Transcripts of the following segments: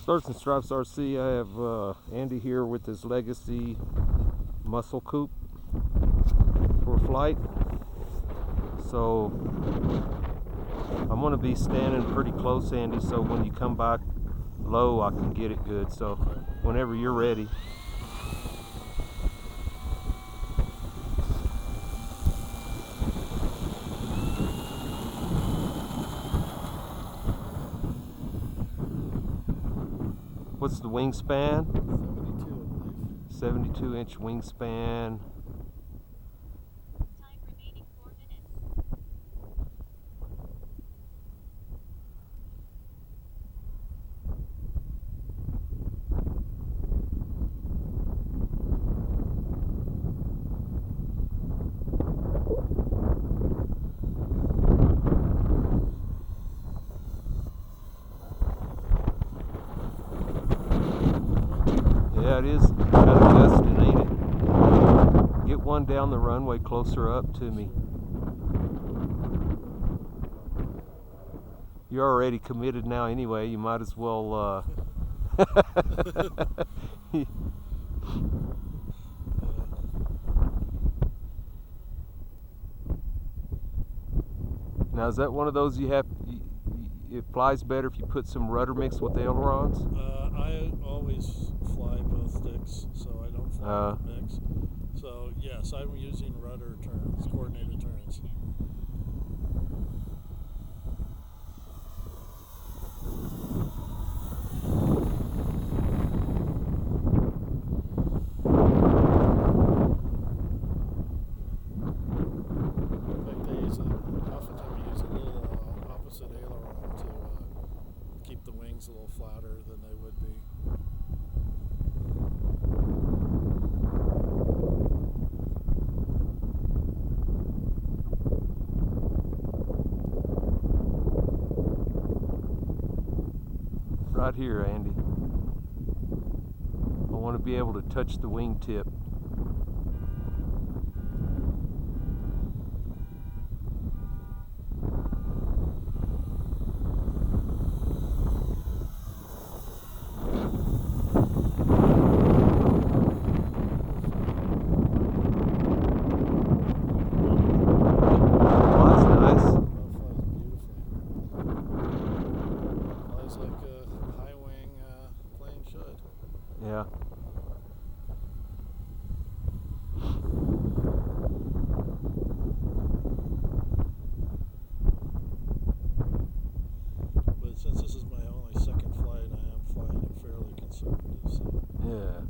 Stars and Stripes RC. I have Andy here with his Legacy Muscle Coupe for flight. So I'm going to be standing pretty close, Andy, so when you come back low I can get it good. So whenever you're ready. What's the wingspan? 72, I believe. 72-inch wingspan. Time remaining 4 minutes. Yeah, it is kind of gusting, ain't it? Get one down the runway closer up to me. You're already committed now anyway, you might as well Now is that one of those it flies better if you put some rudder mix with the ailerons? I always fly both sticks, so I don't fly with the mix. So yes, I'm using rudder turns, coordinated turns. In fact, oftentimes I use a little opposite aileron to keep the wings a little flatter than they would be. Right here, Andy. I want to be able to touch the wingtip. Yeah. But since this is my only second flight, I am flying it fairly conservative. So. Yeah.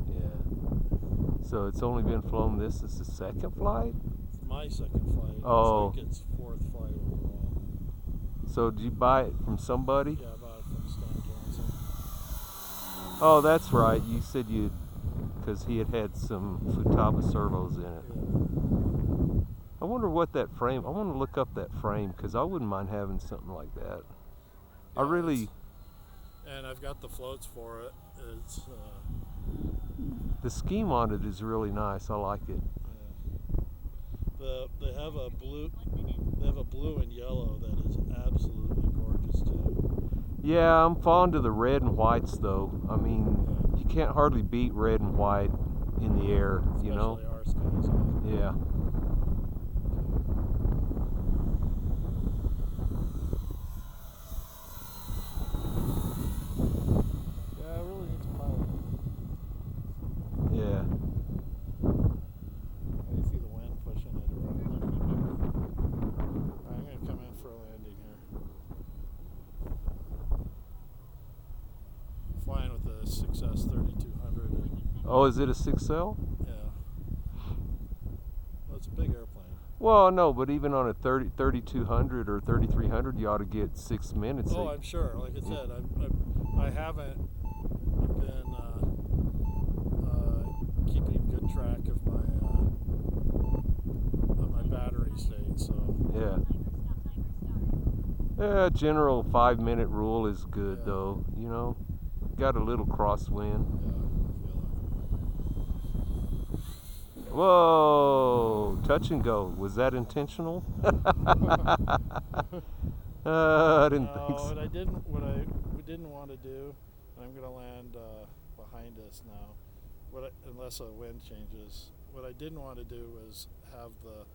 So it's only been flown. This is the second flight? It's my second flight. Oh. It's like its fourth flight overall. So did you buy it from somebody? Yeah, I bought it from Stan Johnson. Oh, that's right. You said you, because he had some Futaba servos in it. Yeah. I wonder what that frame, I want to look up that frame because I wouldn't mind having something like that. Yeah, I really... And I've got the floats for it. It's... the scheme on it is really nice. I like it. Yeah. They have a blue and yellow that is absolutely gorgeous too. Yeah, I'm fond of the red and whites though. I mean, you can't hardly beat red and white in the air, you know? Especially our skies. Yeah. Yeah, I really need to pilot. Yeah. I see the wind pushing it around. I'm going to come in for a landing here. Flying with the 6S 3200. Oh, is it a 6L? Yeah. Well, it's a big airplane. Well, no, but even on a 3200 or 3300, you ought to get 6 minutes. Oh, I'm sure. Like I said, I haven't been keeping good track of my battery state. So Yeah. Yeah, general 5-minute rule is good though. You know, got a little crosswind. yeah, I feel it. Whoa, touch and go. Was that intentional? I didn't think so. What I didn't want to do I'm going to land behind us now. Unless a wind changes. What I didn't want to do was have the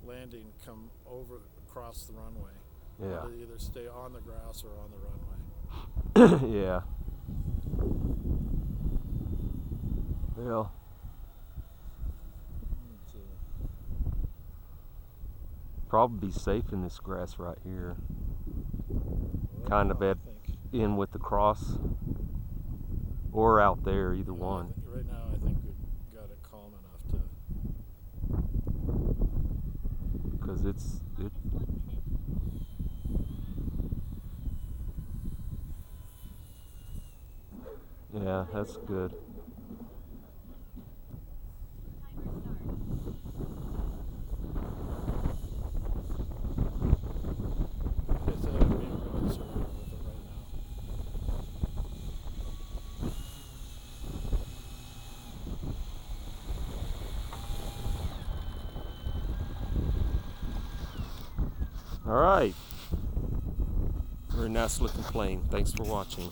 landing come over across the runway. Yeah. To either stay on the grass or on the runway. Yeah. Well, probably be safe in this grass right here. Kind of at in with the cross, or out there, either one. Right now, I think we've got it calm enough to. Because it. Yeah, that's good. All right. Very nice looking plane. Thanks for watching.